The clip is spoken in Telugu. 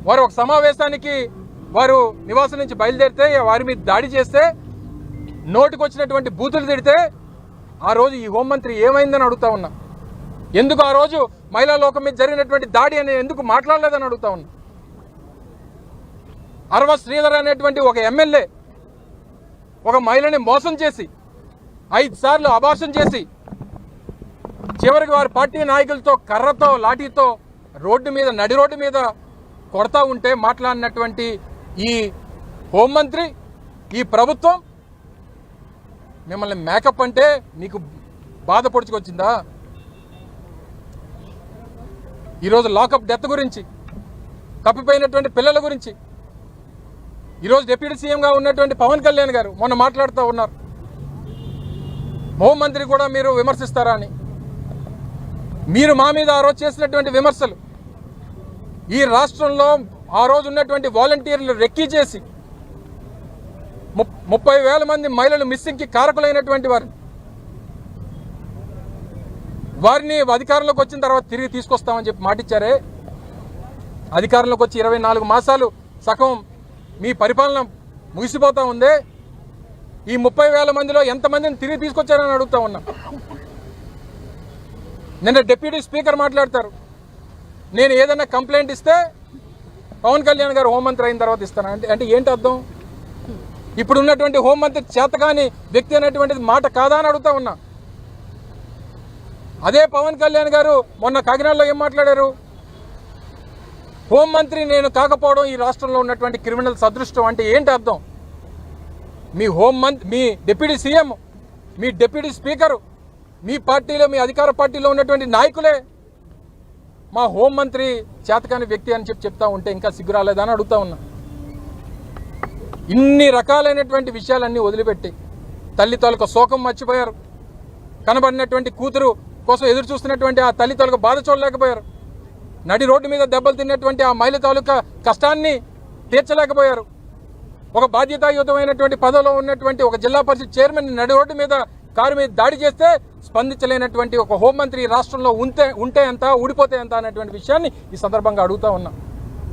వారు ఒక సమావేశానికి వారు నివాసం నుంచి బయలుదేరితే వారి మీద దాడి చేస్తే నోటికొచ్చినటువంటి బూతులు తిడితే ఆ రోజు ఈ హోంమంత్రి ఏమైందని అడుగుతా ఉన్నా. ఎందుకు ఆ రోజు మహిళా లోకం మీద జరిగినటువంటి దాడి అని ఎందుకు మాట్లాడలేదని అడుగుతా ఉన్నా. అరవ శ్రీధర్ అనేటువంటి ఒక ఎమ్మెల్యే ఒక మహిళని మోసం చేసి 5 సార్లు అబార్షన్ చేసి చివరికి వారి పార్టీ నాయకులతో కర్రతో లాఠీతో నడి రోడ్డు మీద కొడతా ఉంటే మాట్లాడినటువంటి ఈ హోంమంత్రి ఈ ప్రభుత్వం మిమ్మల్ని మేకప్ అంటే మీకు బాధ పొడుచుకొచ్చిందా? ఈరోజు లాకప్ డెత్ గురించి, తప్పిపోయినటువంటి పిల్లల గురించి ఈరోజు డిప్యూటీ సీఎంగా ఉన్నటువంటి పవన్ కళ్యాణ్ గారు మొన్న మాట్లాడుతూ ఉన్నారు. హోంమంత్రి కూడా మీరు విమర్శిస్తారా అని. మీరు మా మీద ఆ రోజు చేసినటువంటి విమర్శలు ఈ రాష్ట్రంలో ఆ రోజు ఉన్నటువంటి వాలంటీర్లు రెక్కీ చేసి 30,000 మంది మహిళలు మిస్సింగ్కి కారకులైనటువంటి వారిని అధికారంలోకి వచ్చిన తర్వాత తిరిగి తీసుకొస్తామని చెప్పి మాటిచ్చారే. అధికారంలోకి వచ్చి 24 మాసాలు సగం మీ పరిపాలన ముగిసిపోతా ఉందే. ఈ 30,000 మందిలో ఎంతమందిని తిరిగి తీసుకొచ్చారని అడుగుతా ఉన్నా. నిన్న డిప్యూటీ స్పీకర్ మాట్లాడతారు, నేను ఏదైనా కంప్లైంట్ ఇస్తే పవన్ కళ్యాణ్ గారు హోంమంత్రి అయిన తర్వాత ఇస్తాను అంటే ఏంటి అర్థం? ఇప్పుడు ఉన్నటువంటి హోంమంత్రి చేతకాని వ్యక్తి అనేటువంటిది మాట కాదా అని అడుగుతా ఉన్నా. అదే పవన్ కళ్యాణ్ గారు మొన్న కాకినాడలో ఏం మాట్లాడారు? హోంమంత్రి నేను కాకపోవడం ఈ రాష్ట్రంలో ఉన్నటువంటి క్రిమినల్ అదృష్టం అంటే ఏంటి అర్థం? మీ డిప్యూటీ సీఎం, మీ డిప్యూటీ స్పీకరు, మీ పార్టీలో మీ అధికార పార్టీలో ఉన్నటువంటి నాయకులే మా హోంమంత్రి చేతకాని వ్యక్తి అని చెప్తా ఉంటే ఇంకా సిగ్గురాలేదని అడుగుతా ఉన్నా. ఇన్ని రకాలైనటువంటి విషయాలన్నీ వదిలిపెట్టి తల్లి తాలూకా శోకం మర్చిపోయారు. కనబడినటువంటి కూతురు కోసం ఎదురు చూస్తున్నటువంటి ఆ తల్లి తాలూకా బాధ చూడలేకపోయారు. నడి రోడ్డు మీద దెబ్బలు తిన్నటువంటి ఆ మహిళ తాలూకా కష్టాన్ని తీర్చలేకపోయారు. ఒక బాధ్యతాయుతమైనటువంటి పదవిలో ఉన్నటువంటి ఒక జిల్లా పరిషత్ చైర్మన్ నడి రోడ్డు మీద కారు మీద దాడి చేస్తే స్పందించలేనటువంటి ఒక హోంమంత్రి రాష్ట్రంలో ఉంటే ఎంత, ఊడిపోతే ఎంత అనేటువంటి విషయాన్ని ఈ సందర్భంగా అడుగుతా ఉన్నా.